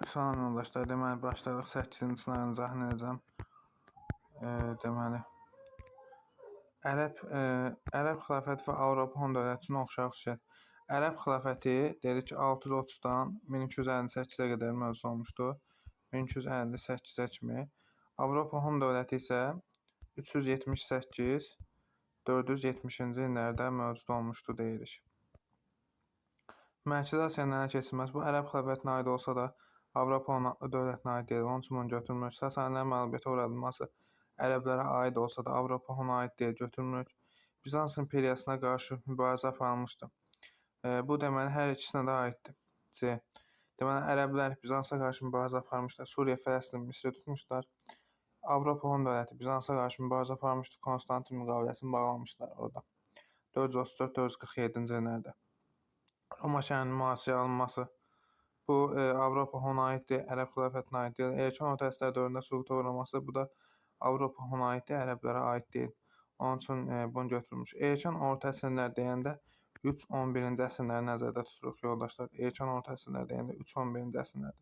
Salam yoldaşlar, deməli başladıq 8-ci sınavın izahını edəcəm. Deməli Ərəb xilafəti və Avropa Hun dövləti üçün oxşar xüsusiyyət. Ərəb xilafəti dedik ki 630-dan 1258-ə qədər mövcud olmuşdu. 1258-ə kimi. Avropa Hun dövləti isə 378 470-ci illərdə mövcud olmuşdu deyirik. Mərkəzi Asiyanın ələ keçirilməsi bu Ərəb xilafətinə aid olsa da Avropa dövlətinə aid deyil. Onun üçün bunu götürmürük. Sasanilər məğlubiyyətə uğradılması ərəblərə aid olsa da Avropa ona aid deyil, götürmürük. Bizans imperiyasına qarşı mübarizə aparılmışdı. Bu deməli hər ikisinə də aiddir. C. Deməli ərəblər Bizansa qarşı mübarizə aparmışlar. Suriya, Fələstin, Misri tutmuşlar. Avropa Hun dövləti Bizansa qarşı mübarizə aparmışdı. Konstantin müqaviləsini bağlamışlar orada. 434-447-ci illərdə. Roma şəhərinin mühasirəyə alınması bu Avropa Hun aiddir, Ərəb xilafətinə aid deyil. Erkən orta əsrlər dövründə süquta uğraması bu da Avropa Hun aiddir, ərəblərə aid deyil. Onun üçün bunu götürmüş. Erkən orta əsrlər deyəndə 3-11-ci əsrləri nəzərdə tuturuq yoldaşlar. Erkən orta əsrlər deyəndə 3-11-ci əsrlərdə.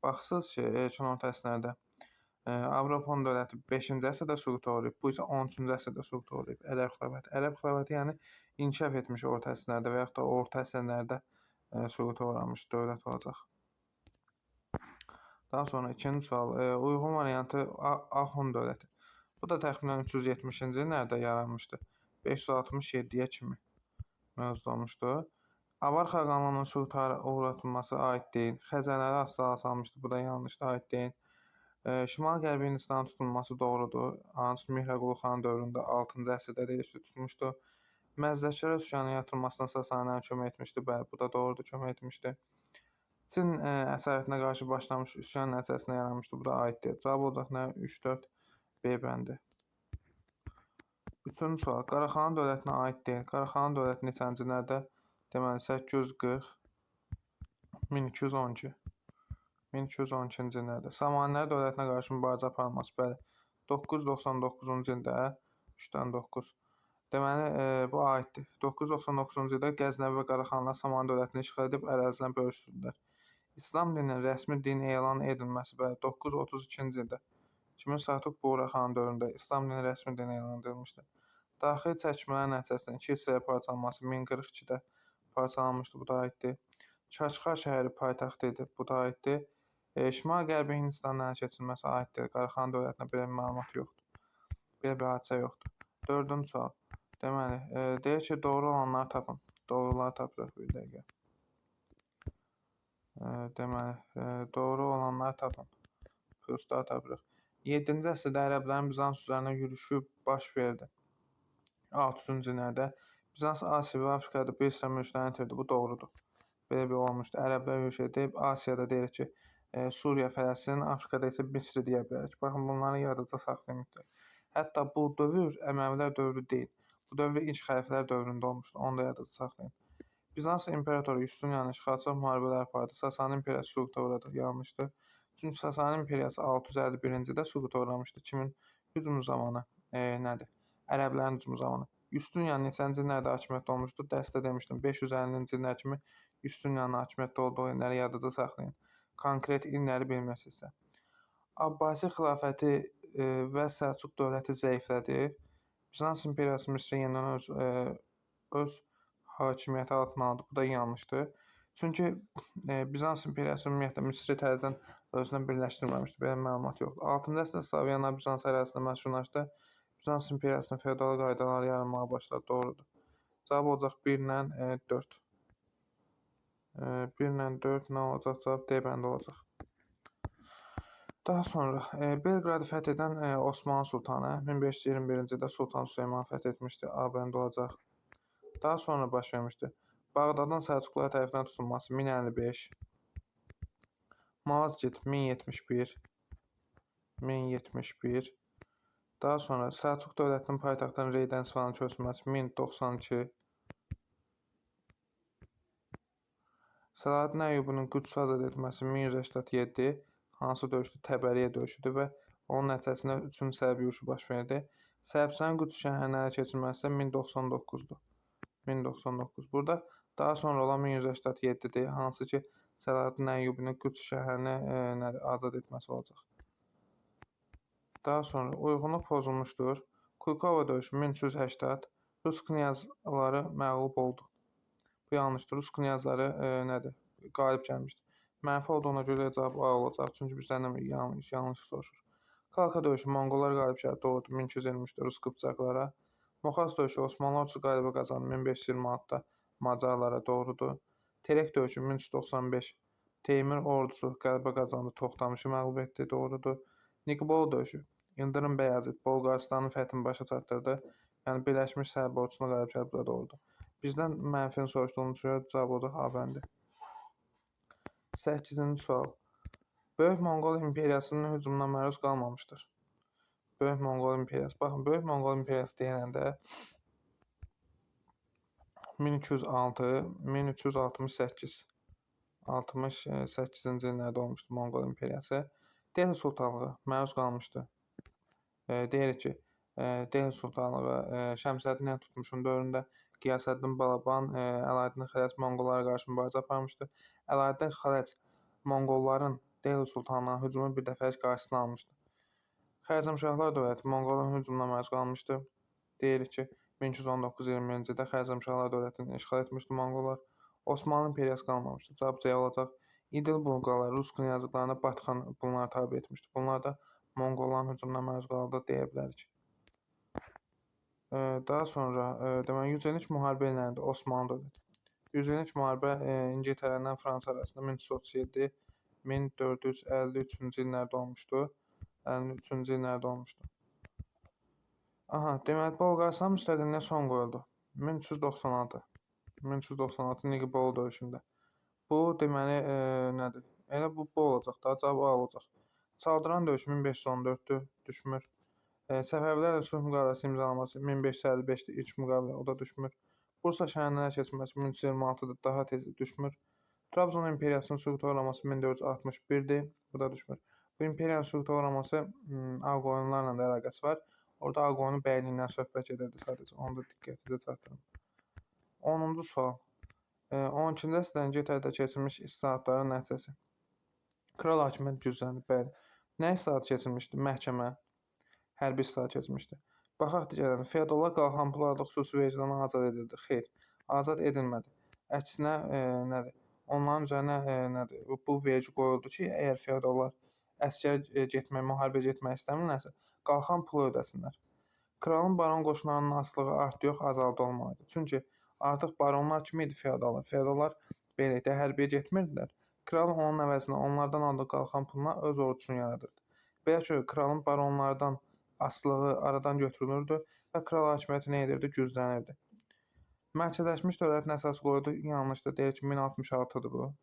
Baxırsınız ki, erkən orta əsrlərdə Avropa Hun dövləti 5-ci əsrdə süquta uğrayıb, bu isə 13-cü əsrdə süquta uğrayıb. Ərəb xilafəti. Ərəb xilafəti yəni inkişaf etmiş orta əsrlərdə və yaxud da orta əsrlərdə süquta uğramış dövlət olacaq. Daha sonra ikinci sual. Uyğun variantı Ahun dövləti. Bu da təxminən 370-ci illərdə yaranmışdı. 567-yə kimi mövcud olmuşdu. Avar xaqanlığının süquta uğratılması aid deyil. Xəzərləri asılı salmışdı. Bu da yanlışdır, aid deyil. Şimal-Qərbi Hindistanın tutulması doğrudur. Ancaq Mihrəqulu xan dövründə 6-cı əsrdə deyilişdə tutmuşdu. Məzdəkilər üsyanın yatırılmasına Sasanilər kömək etmişdi. Bəli, bu da doğrudur, kömək etmişdi. Çin əsarətinə qarşı başlamış üsyan nəticəsində yaranmışdı. Bu da aid deyil. Cavab olacaq nə? 3-4 B bəndi. Üçüncü sual. Qaraxanın dövlətinə aid deyil. Qaraxanın dövləti neçənci illərdə? Deməli 840 1212 1212-ci illərdə. Samanilər dövlətinə qarşı mübarizə aparılması. Bəli. 999-cu ildə 3-dən 9. Deməli, bu aiddir. 999-cu ildə Qəznəvi və Qaraxanlar Saman dövlətini işğal edib ərazilərini bölüşdürdülər. İslam dininin rəsmi din elan edilməsi və 932-ci ildə Kimin Satuq Buğraxan dövründə İslam dinin rəsmi din elan edilmişdir. Daxili çəkişmələr nəticəsində 2 hissəyə parçalanması 1042-də parçalanmışdır. Bu da aiddir. Kaşgar şəhəri paytaxtı idi. Bu da aiddir. Şimal-Qərbi Hindistanın ələ keçirilməsi aiddir. Qaraxan dövlətinə belə bir məlumat yoxdur. Belə bir hadisə yoxdur. Dördüncü sual. Deməli, deyir ki, doğru olanları tapın. Doğruları tapırıq bir dəqiqə. Deməli, doğru olanları tapın. Plusları tapırıq. 7-ci əsrdə ərəblərin Bizans üzərinə yürüşü baş verdi. 600-cü illərdə Bizans Asiya və Afrikada bir sıra mülklərini itirdi. Bu doğrudur. Belə bir olmuşdu. Ərəblər yürüş edib Asiyada deyir ki, Suriya, Fələstin, Afrikada isə Misri deyə bilərik. Baxın, bunları yadınızda saxlayın mütləq. Hətta bu dövr Əməvilər dövrü deyil. Bu dövr ilk xəlifələr dövründə olmuşdu. Onu da yadınızda saxlayın. Bizans imperatoru Justinianın işğalçı müharibələr apardı. Sasani imperiyası süquta uğradı. Yanlışdır. Çünki Sasani imperiyası 651-ci ildə süquta uğramışdı. Kimin hücumu zamanı? Nədir? Ərəblərin hücumu zamanı. Justinian neçənci illərdə hakimiyyətdə olmuşdu? Dərsdə demişdim. 550-ci illər kimi Justinianın hakimiyyətdə olduğu illəri yadınızda saxlayın. Konkret illəri bilmirsinizsə. Abbasi xilafəti və Səlcuq dövləti zəiflədi. Bizans imperiyası Misri yenidən öz hakimiyyəti altına aldı. Bu da yanlışdır. Çünki Bizans imperiyası ümumiyyətlə Misri təzədən özünə birləşdirməmişdi. Belə məlumat yoxdur. 6-cı əsrdə Slaviyalar Bizans ərazisində məskunlaşdı. Bizans imperiyasının feodal qaydaları yaranmağa başladı. Doğrudur. Cavab olacaq 1-lə 4. 1-lə 4 nə olacaq? Cavab D bəndə olacaq. Daha sonra Belqradı fəth edən Osmanlı sultanı 1521-ci ildə Sultan Süleyman fəth etmişdi. A bəndə olacaq. Daha sonra baş vermişdi. Bağdadın Səlcuqlular tərəfindən tutulması 1055. Malazgirt 1071. 1071. Daha sonra Səlcuq dövlətinin paytaxtının Reydən İsfahana köçürülməsi 1092. Səlahaddin Əyyubunun Qüdsü azad edilməsi 1187. Hansı döyüşdür? Təbəriyə döyüşüdür və onun nəticəsində 3-cü Sərb yürüşü baş verdi. Sərbistan Qüds şəhərinə ələ keçirilməsi isə 1099-dur. 1099. Burada daha sonra olan 1187-dir. Hansı ki, Səlahaddin Əyyubinin Qüds şəhərini azad etməsi olacaq. Daha sonra uyğunluq pozulmuşdur. Kulkova döyüşü 1380 Rus knyazları məğlub oldu. Bu yanlışdır. Rus knyazları qalib gəlmişdir. Mənfi olduğuna görə cavab A olacaq. Çünki bizdən yanlış soruşur. Kalka döyüşü Monqollar qalib gəldi. Doğrudur. 1223-də Rus Qıpçaqlara. Moxas döyüşü Osmanlı ordusu qələbə qazandı. 1526-da Macarlara. Doğrudur. Terek döyüşü 1395 Teymur ordusu qələbə qazandı. Toxtamışı məğlub etdi. Doğrudur. Nikbol döyüşü Yıldırım Bəyazıt Bolqarıstanın fəthini başa çatdırdı. Yəni Birləşmiş Sərb ordusuna qalib gəldi. Bu da doğrudur. Bizdən mənfini soruşduğunu görə cavab olacaq A bəndi. 8-ci sual. Böyük Monqol imperiyasının hücumuna məruz qalmamışdır. Böyük Monqol imperiyası. Baxın, Böyük Monqol imperiyası deyiləndə 1206, 1368 68-ci illərdə olmuşdu Monqol imperiyası. Delhi sultanlığı məruz qalmışdı. Deyirik ki, Delhi sultanlığı Şəmsəddin Tutmuşun dövründə Qiyasəddin Balaban Əlaəddin Xələt Monqollara qarşı mübarizə aparmışdı. Əlaəddin Xələt Monqolların Delhi sultanlığına hücumu bir dəfəlik qarşısını almışdı. Xərzəmşahlar dövləti Monqolların hücumuna məruz qalmışdı. Deyirik ki, 1219-20-ci ildə Xərzəmşahlar dövlətini işğal etmişdi Monqollar. Osmanlı imperiyası qalmamışdı. Cavab C olacaq. İdil Bulqarlar Rus knyazlıqlarına Batxan bunları tabe etmişdi. Bunlar da Monqolların hücumuna məruz qaldı deyə bilərik. Daha sonra deməli 100 illik müharibə illərində Osmanlı dövləti. 100 illik müharibə İngiltərə ilə Fransa arasında 1337-1453-cü illərdə olmuşdu. 53-cü illərdə olmuşdu. Deməli Bolqarıstan müstəqilliyinə son qoyuldu. 1396 Nigibol döyüşündə. Bu deməli nədir? Elə bu olacaq da, cavab A olacaq. Çaldıran döyüşü 1514-dür, düşmür. Səfəvilərlə sülh müqaviləsi imzalanması 1555-də ilk müqavilə, o da düşmür. Bursa şəhərlərə keçməsi 1326-da daha tez düşmür. Trabzon imperiyasının süquta uğraması 1461-dir, bu da düşmür. Bu imperiyanın süquta uğraması Ağqoyunlarla da əlaqəsi var. Orada Ağqoyunlu bəyliyindən söhbət edirdi sadəcə, onu da diqqətinizə çatdırın. 10-cu sual. 12-ci əsrdə İngiltərədə keçirilmiş islahatların nəticəsi. Kral hakimiyyəti gücləndi, bəli. Nə islahat keçirilmişdi? Məhkəmə, hərbi islahat keçirilmişdi. Baxaq digərlərinə. Feodallar qalxan pullarda xüsusi vergidən azad edildi. Xeyr, azad edilmədi. Əksinə nədir? Onların üzərinə bu vergi qoyuldu ki, əgər feodallar əsgər getmək, müharibə getmək istəmirlərsə, qalxan pulu ödəsinlər. Kralın baron qoşunlarının asılığı artdı, yox, azaldı olmalıdır. Çünki artıq baronlar kimi idi feodallar. Feodallar belə hərbiyə getmirdilər. Kral onun əvəzinə onlardan aldığı qalxan puluna öz ordusunu yaradırdı. Belə ki, kralın baronlardan asılığı aradan götürülürdü və kral hakimiyyəti nə edirdi? Güclənirdi. Mərkəzləşmiş dövlətin əsas qoyduğu yanlışdır. Deyir ki, 1066-dır bu.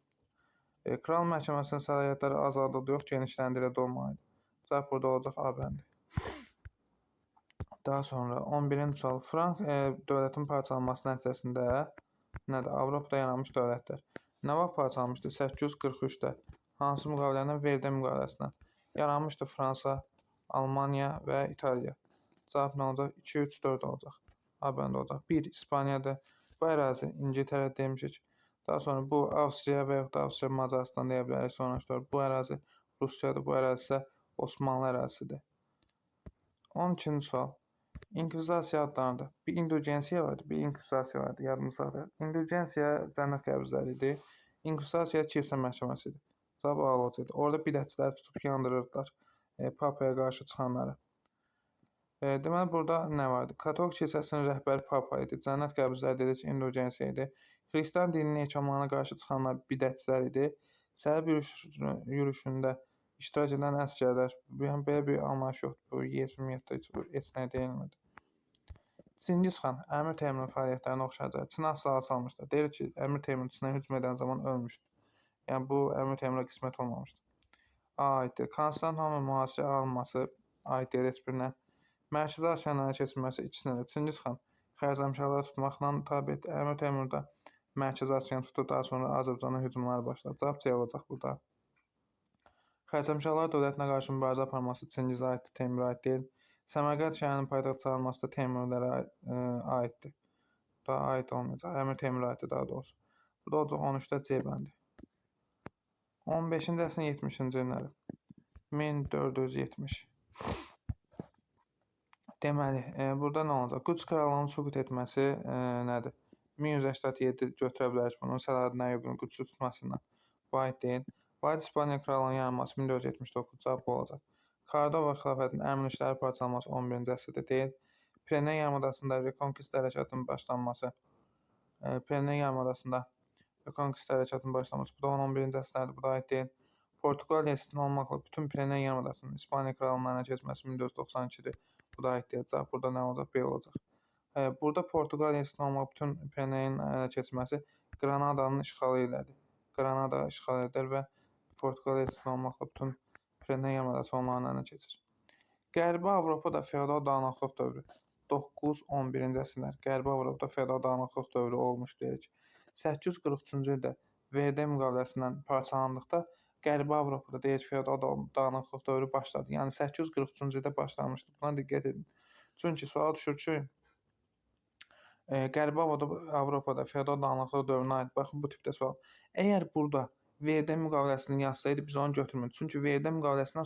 Kral məhkəməsinin səlahiyyətləri azaldıldı, yox, genişləndirildi olmalıdır. Cavab burada olacaq A bəndi. Daha sonra 11-ci sual. Frank dövlətin parçalanması nəticəsində nədir? Avropada yaranmış dövlətlər. Nə vaxt parçalanmışdı? 843-də. Hansı müqavilədən? Verden müqaviləsindən. Yaranmışdı Fransa, Almanya və İtaliya. Cavab nə olacaq? 2, 3, 4 olacaq. A bəndə olacaq. 1. İspaniyadır. Bu ərazi İngiltərə demişik. Daha sonra bu Avstriya və yaxud da Avstriya Macaristan deyə bilərik. Sonra bu ərazi Rusiyadır. Bu ərazi isə Osmanlı ərazisidir. 12-ci sual. İnkvizasiya adlanırdı. Bir indulgensiya vardı, bir inkvizasiya vardı. Yadımızdadır. İndulgensiya cənnət qəbzləri idi. İnkvizasiya kilsə məhkəməsi idi. Cavab A olacaqdı. Orada bidətçiləri tutub yandırırdılar. Papaya qarşı çıxanları. Deməli, burada nə vardı? Katolik kilsəsinin rəhbəri Papa idi. Cənnət qəbzləri dedik ki, indulgensiya idi. Xristian dininin ehkamlarına qarşı çıxanlar bidətçilər idi. Səhib yürüşündə iştirak edən əsgərlər, belə bir anlayış yoxdur. Bu yezmiyyətdə heç nə deyilmirdi. Çingiz xan Əmir Teymurun fəaliyyətlərinə oxşayacaq. Çinə silahı salmışdı. Deyir ki, Əmir Teymur Çinə hücum edən zaman ölmüşdü. Yəni bu Əmir Teymura qismət olmamışdı. A aiddir. Konstantinopolin mühasirəyə alınması aiddir heç birinə. Mərkəzi Asiyanın ələ keçirilməsi ikisinə də. Çingiz xan Xərzəmşahları tutmaqla tabe etdi. Əmir Teymur da Mərkəzi Asiyanı tutdu. Daha sonra Azərbaycana hücumları başladı. Cavab C olacaq burada. Xərzəmşahlar dövlətinə qarşı mübarizə aparması Çingizə aiddir, Teymura aid deyil. Səmərqənd şəhərinin paytaxt çalınması da Teymurilərə aiddir. Daha aid olmayacaq. Əmir Teymura aiddir daha doğrusu. Bu da olacaq 13-də C bəndi. 15-ci əsrin 70-ci illəri. 1470. Deməli, burada nə olacaq? Qüds krallığının süqut etməsi nədir? 1187 götürə bilərik bunu. Səlahaddin Əyyubun Qüdsü tutmasından. Bu aid deyil. Vahid İspaniya krallığının yaranması 1479 cavab olacaq. Kordova xilafətinin əmrlikləri parçalanması 11-ci əsrdə deyil. Pireneya yarımadasında Reconquista hərəkatının başlanması. Pireneya yarımadasında Reconquista hərəkatının başlanması. Bu da 11-ci əsrlərdir. Bu da aid deyil. Portuqaliya istisna olmaqla bütün Pireneya yarımadasının İspaniya krallığına keçməsi 1492-dir. Bu da aid deyil. Burada nə olacaq? B olacaq. Burada Portuqaliya istisna olmaq bütün Pireneyanın ələ keçməsi Qranadanın işğalı ilədir. Qranada işğal edir və Portuqaliya istisna olmaqla bütün Pireneya yarımadası onların əlinə keçir. Qərbi Avropada feodal dağınıqlıq dövrü 9-11-ci əsrlər. Qərbi Avropada feodal dağınıqlıq dövrü olmuş deyirik. 843-cü ildə VD müqaviləsindən parçalandıqda Qərbi Avropada deyirik feodal dağınıqlıq dövrü başladı. Yəni 843-cü ildə başlamışdı. Buna diqqət edin. Çünki sual düşür ki, Qərbi Avropada feodal dağınıqlıq dövrünə aid baxın bu tipdə sual. Əgər burada VD müqaviləsini yazsaydı biz onu götürmürdük. Çünki VD müqaviləsindən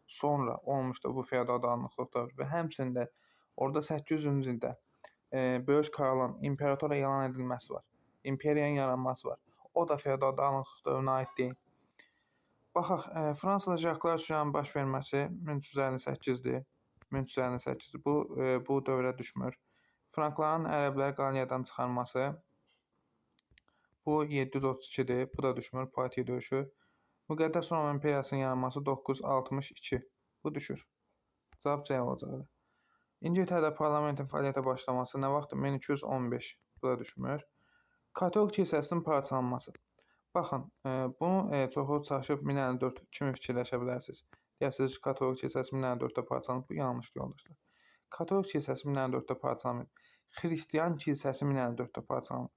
sonra olmuşdu bu feodal dağınıqlıq dövrü və həmçində orada 800-cü ildə böyük kralın imperatora elan edilməsi var. İmperiyanın yaranması var. O da feodal dağınıqlıq dövrünə aid deyil. Baxaq, Fransada Jaklar üsyanının baş verməsi 1358-dir. 1358-dir. Bu dövrə düşmür. Frankların ərəbləri Qaliyadan çıxarması bu 732-dir. Bu da düşmür. Poitiers döyüşü. Müqəddəs Roma İmperiyasının yaranması 962. Bu düşür. Cavab C olacaqdır. İngiltərədə parlamentin fəaliyyətə başlaması nə vaxtdır? 1215. Bu da düşmür. Katolik kilsəsinin parçalanması. Baxın, bunu çoxu çaşıb 1054 kimi fikirləşə bilərsiniz. Deyəsiniz ki, Katolik kilsəsi 1054-də parçalanıb. Bu yanlışdır yoldaşlar. Katolik kilsəsi 1054-də parçalanıb. Xristian kilsəsi 1054-də parçalanıb.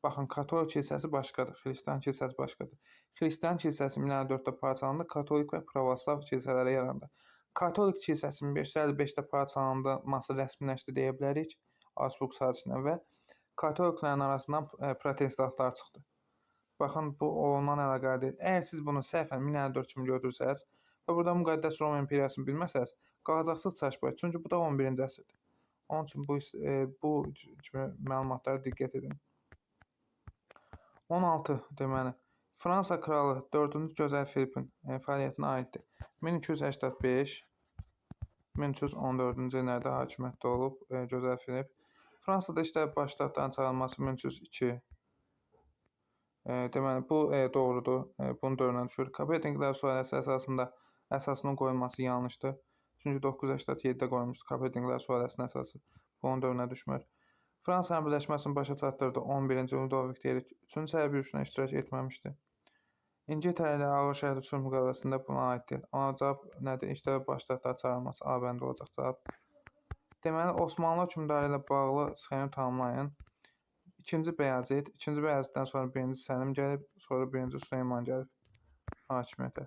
Baxın, Katolik kilsəsi başqadır, Xristian kilsəsi başqadır. Xristian kilsəsi 1054-də parçalandı, Katolik və Pravoslav kilsələri yarandı. Katolik kilsəsinin 555-də parçalanması rəsmiləşdi deyə bilərik Augsburg sazişinə və Katoliklərin arasından protestantlar çıxdı. Baxın, bu ondan əlaqəli deyil. Əgər siz bunu səhvən 1054 kimi götürsəz və burada Müqəddəs Roma İmperiyasını bilməsəz, qalacaqsınız çaşbay. Çünki bu da 11-ci əsrdir. Onun üçün bu kimi məlumatlara diqqət edin. 16 deməli. Fransa kralı 4-cü Gözəl Filipin fəaliyyətinə aiddir. 1285-1314-cü illərdə hakimiyyətdə olub Gözəl Filip. Fransada işlər başlatdan çıxarılması 1302. Deməli, bu doğrudur. Bunun dövrünə düşür. Kapetinglər sülaləsi əsasının qoyulması yanlışdır. Çünki 987-də qoyulmuşdu Kapetinglər sülaləsinin əsası. Bunun dövrünə düşmür. Fransanın birləşməsini başa çatdırdı 11-ci Ludovik deyirik. 3-cü hərbi yürüşünə iştirak etməmişdi. İngiltərə ilə Ağır Şəhər Sülh müqaviləsində buna aiddir. Amma cavab nədir? İşlər başlatdan çıxarılması A bəndə olacaq cavab. Deməli, Osmanlı hökmdarı ilə bağlı sxemi tamamlayın. 2-ci Bəyazid, 2-ci Bəyaziddən sonra 1-ci Səlim gəlib, sonra 1-ci Süleyman gəlib hakimiyyətə.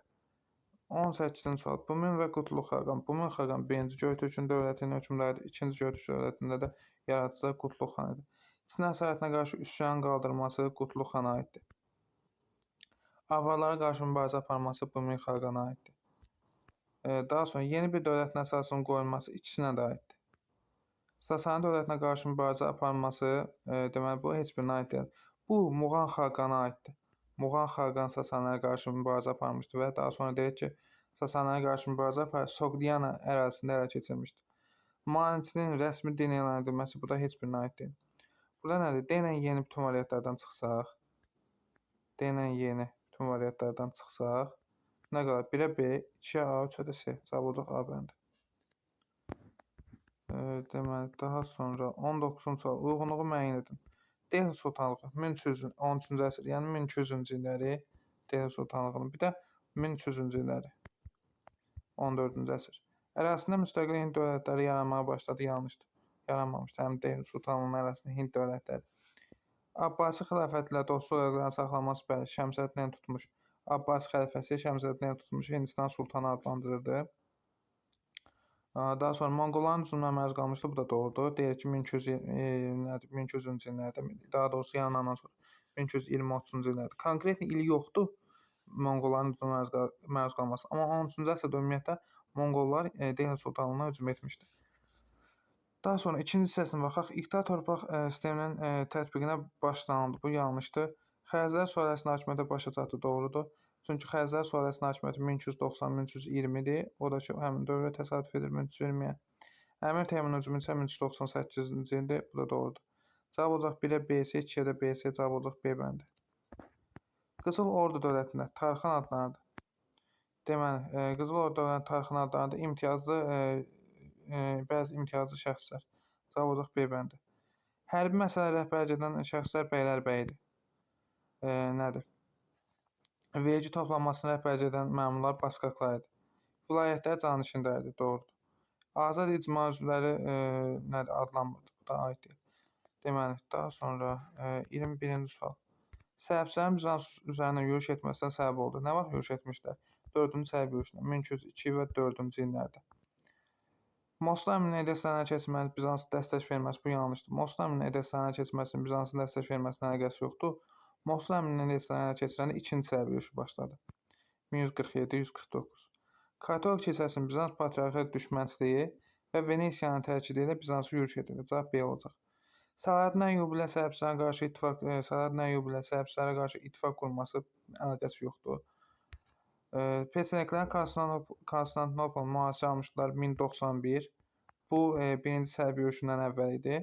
18-ci sual. Bumin və Qutluq Xaqan. Bumin Xaqan 1-ci Göytürkün dövlətinin hökmdarıdır. 2-ci Göytürk dövlətində də yaradıcısı Qutluq xan idi. Çin əsarətinə qarşı üsyan qaldırması Qutluq xana aiddir. Avarlara qarşı mübarizə aparması Bumin Xaqana aiddir. Daha sonra yeni bir dövlətin əsasının qoyulması ikisinə də aiddir. Sasani dövlətinə qarşı mübarizə aparması, deməli bu heç birinə aid deyil. Bu Muğan Xaqana aiddir. Muğan Xaqan Sasanilərə qarşı mübarizə aparmışdı və daha sonra deyək ki, Sasanilərə qarşı mübarizə aparıb Soqdiana ərazisində ələ keçirmişdi. Maniçinin rəsmi din elan edilməsi bu da heç birinə aid deyil. Burada nədir? D ilə yeni bütün variantlardan çıxsaq, D ilə yeni bütün variantlardan çıxsaq, nə qalır? 1-ə B, 2-ə A, 3-ə də C. Cavab olacaq A bəndi. Deməli, daha sonra 19-cu sual. Uyğunluğu müəyyən edin. Delhi Sultanlığı 1313-cü əsr, yəni 1200-cü illəri Delhi Sultanlığının, bir də 1300-cü illəri 14-cü əsr. Ərazisində müstəqil Hind dövlətləri yaranmağa başladı, yanlışdır. Yaranmamışdı, həm Delhi Sultanlığının ərazisində Hind dövlətləri. Abbasi xilafət ilə dostluq əlaqələrinin saxlanması bəli, Şəmsəddin tutmuş. Abbasi xəlifəsi Şəmsəddin tutmuş Hindistan sultanı adlandırırdı. Daha sonra Monqolların hücumuna məruz qalmışdı, bu da doğrudur. Deyir ki, 1200-cü illərdə, daha doğrusu yaranandan sonra 1220-30-cu illərdə. Konkret ili yoxdur, Monqolların hücumuna məruz qalması. Amma 13-cü əsrdə ümumiyyətlə Monqollar Delhi sultanlığına hücum etmişdi. Daha sonra ikinci hissəsinə baxaq. İqta torpaq sisteminin tətbiqinə başlanıldı. Bu yanlışdır. Xəzər sülaləsinin hakimiyyəti başa çatdı, doğrudur. Çünki Xəzər sülaləsinin hakimiyyəti 1290-1320-dir. O da ki, həmin dövrə təsadüf edir 1320-yə. Əmir Teymurun hücumu isə 1398-ci ildir. Bu da doğrudur. Cavab olacaq 1-ə BC, 2-yə də BC, cavab olacaq B bəndi. Qızıl Ordu dövlətində Tarxan adlanırdı. Deməli, Qızıl Ordu dövlətinin Tarxan adlanırdı. Bəzi imtiyazlı şəxslər. Cavab olacaq B bəndi. Hərbi məsələ rəhbərlik edən şəxslər bəylərbəyidir. Nədir? Vergi toplanmasını rəhbərlik edən məmurlar baskaklar idi. Vilayətlər canişinlərdir, doğrudur. Azad icma üzvləri nədir? Adlanmırdı. Bu da aid deyil. Deməli, daha sonra 21-ci sual. Sərbəstlərin Bizans üzərinə yürüş etməsinə səbəb oldu. Nə vaxt yürüş etmişlər? 4-cü sərb yürüşündə 1202 və 4-cü illərdə. Moskva əmrinin Edeslərinə keçməsi, Bizansın dəstək verməsi bu yanlışdır. Moskva əmrinin Edeslərinə keçməsinin Bizansın dəstək verməsinə əlaqəsi yoxdur. Moskva əmrinin Edeslərinə keçirəndə 2-ci sərb yürüşü başladı. 1147-149. Katolik kilsəsinin Bizans patriarxı düşmənçiliyi və Venesiyanın təkidi ilə Bizansı yürüş edirdi. Cavab B olacaq. Səlahaddin Əyyubi ilə sərblərə qarşı ittifaq qurması əlaqəsi yoxdur. Peçeneglər Konstantinopol mühasirə almışdılar 1091. Bu, birinci sərb yürüşündən əvvəl idi.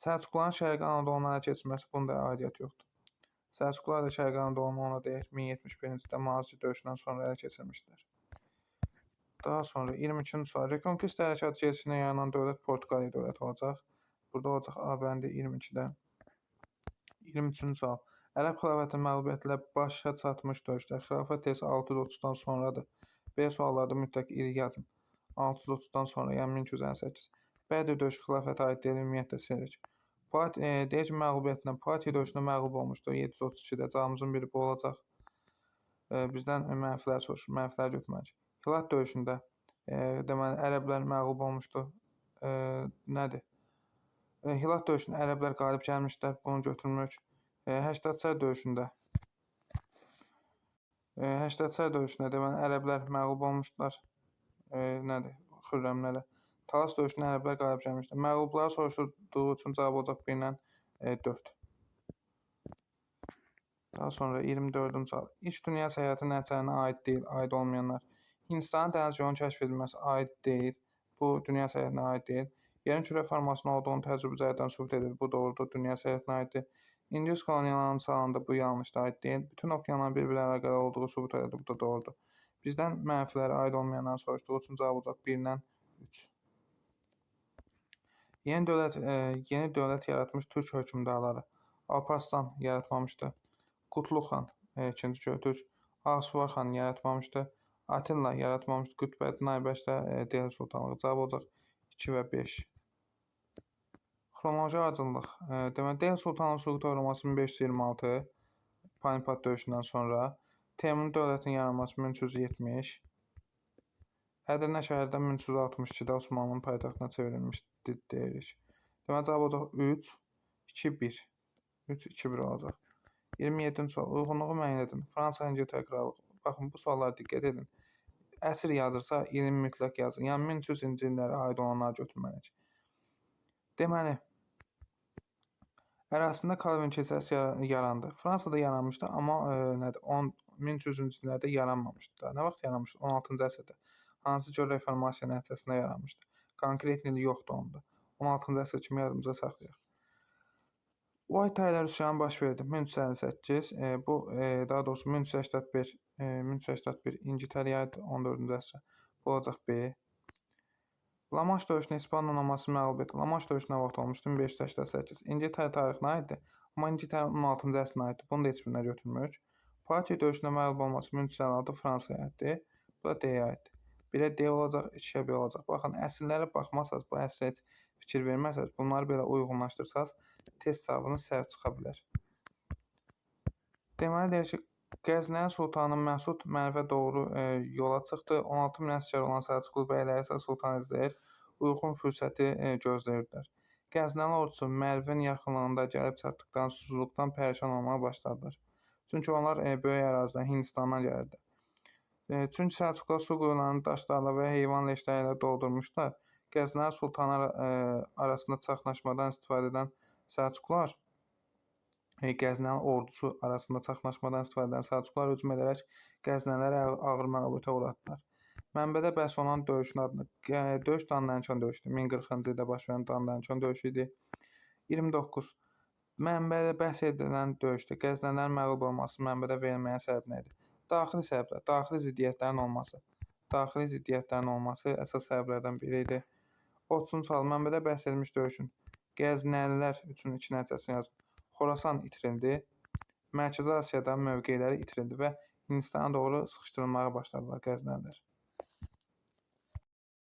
Səlcuqların Şərqi Anadolunun ələ keçirməsi bunda aidiyyəti yoxdur. Səlcuqlar da Şərqi Anadolunu ona deyək 1071-ci ildə Malazgirt döyüşündən sonra ələ keçirmişdilər. Daha sonra 22-ci sual. Rekonquista hərəkatı gedişində yaranan dövlət Portuqaliya dövləti olacaq. Burada olacaq A bəndi 22-də. 23-cü sual. Ərəb xilafətinin məğlubiyyəti ilə başa çatmış döyüşlər. Xilafət tezi 630-dan sonradır. B suallarda mütləq il yazın. 630-dan sonra, yəni 1258. Bədir döyüşü xilafətə aid deyil, ümumiyyətlə silirik. Deyək ki, məğlubiyyətindən Pati döyüşündə məğlub olmuşdur 732-də. Cavabımızın biri bu olacaq. Bizdən mənfilər soruşur, mənfilər götürməliyik. Hilat döyüşündə deməli, ərəblər məğlub olmuşdur. Nədir? Hilat döyüşündə ərəblər qalib gəlmişlər, bunu götürmürük. Həştadsər döyüşündə deməli, ərəblər məğlub olmuşdular. Nədir? Xürrəmlərlə. Talas döyüşündə ərəblər qalib gəlmişlər. Məğlubları soruşulduğu üçün cavab olacaq 1 ilə 4. Daha sonra 24-cü sual. İlk dünya səyahəti nəticələrinə aid deyil, aid olmayanlar. Hindistanın dəniz yolunun kəşf edilməsi aid deyil. Bu, dünya səyahətinə aid deyil. Yerin kürə formasında olduğunu təcrübə üzərindən sübut edilir. Bu doğrudur, dünya səyahətinə aiddir. İngilis koloniyalarının salındı, bu yanlışdır, aid deyil. Bütün okeanların bir-biri əlaqəli olduğu sübut edilir. Bu da doğrudur. Bizdən mənfilərə aid olmayanları soruşduğu üçün cavab olacaq 1 ilə 3. Yeni dövlət yaratmış türk hökmdarları. Alparslan yaratmamışdı. Qutlux xan, ikinci Göytürk. Ağsuvar xan yaratmamışdı. Atilla yaratmamışdı. Qütbəddin Aybəş də Delhi sultanlığı. Cavab olacaq 2 və 5. Xronoloji ardıcıllıq. Deməli, Delhi sultanlığı süquta uğraması 1526 Panipat döyüşündən sonra. Teymurun dövlətinin yaranması 1370. Ədirnə şəhərdə 1362-də Osmanlının paytaxtına çevrilmişdi deyirik. Deməli, cavab olacaq 3, 2, 1. 3, 2, 1 olacaq. 27-ci sual. Uyğunluğu müəyyən edin. Fransa, İngiltərə Krallığı. Baxın, bu suallara diqqət edin. Əsr yazırsa, ilin mütləq yazın. Yəni 1300-cü illərə aid olanları götürməliyik. Deməli, ərazisində Kalvin kilsəsi yarandı. Fransada yaranmışdı, amma 1300-cü illərdə yaranmamışdı. Nə vaxt yaranmışdı? 16-cı əsrdə. Hansı ki, reformasiya nəticəsində yaranmışdı. Konkret il yoxdur onda. 16-cı əsr kimi yadımıza saxlayaq. White Tyler üsyanı baş verdi 1358. Bu, daha doğrusu 1381 İngiltərəyə aid 14-cü əsrə. Bu olacaq B. Lamaş döyüşünə İspan donanması məğlub etdi. Lamaş döyüşü nə vaxt olmuşdu? 1588. İngiltərə tarixinə aiddir, amma İngiltərə 16-cı əsrinə aiddir. Bunu da heç birinə götürmürük. Pati döyüşünə məğlub olması 1356 Fransaya aiddir. Bu da D-yə aiddir. 1-ə D olacaq, 2-ə B olacaq. Baxın, əsrlərə baxmasanız, bu əsrə heç fikir verməsəniz, bunları belə uyğunlaşdırsaz, test cavabınız səhv çıxa bilər. Deməli, deyək ki, Qəznənin sultanı Məsud mənfə doğru yola çıxdı. 16 min əsgər olan Səlcuqlu bəyləri isə sultan izləyir, uyğun fürsəti gözləyirdilər. Qəznəli ordusu Mərvin yaxınlığında gəlib çatdıqdan susuzluqdan pərişan olmağa başladılar. Çünki onlar böyük ərazidən, Hindistandan gəlirdi. Çünki Səlcuqlar su quyularını daşlarla və heyvan leşləri ilə doldurmuşlar. Qəznəli sultanlar arasında çaxnaşmadan istifadə edən Səlcuqlar, Qəznəli ordusu arasında çaxnaşmadan istifadə edən Səlcuqlar hücum edərək Qəznəliləri ağır məğlubiyyətə uğratdılar. Mənbədə bəhs olunan döyüşün adını döyüş Danlənçan döyüşüdür. 1040-cı ildə baş verən Danlənçan döyüşü idi. 29. Mənbədə bəhs edilən döyüşdə Qəznəlilərin məğlub olması mənbədə verilməyən səbəb nə idi? Daxili səbəblər, daxili ziddiyyətlərin olması. Daxili ziddiyyətlərin olması əsas səbəblərdən biri idi. 30-cu sual. Mənbədə bəhs edilmiş döyüşün Qəznəlilər üçün 2 nəticəsini yazın. Xorasan itirildi. Mərkəzi Asiyada mövqeləri itirildi və Hindistana doğru sıxışdırılmağa başladılar Qəznəlilər.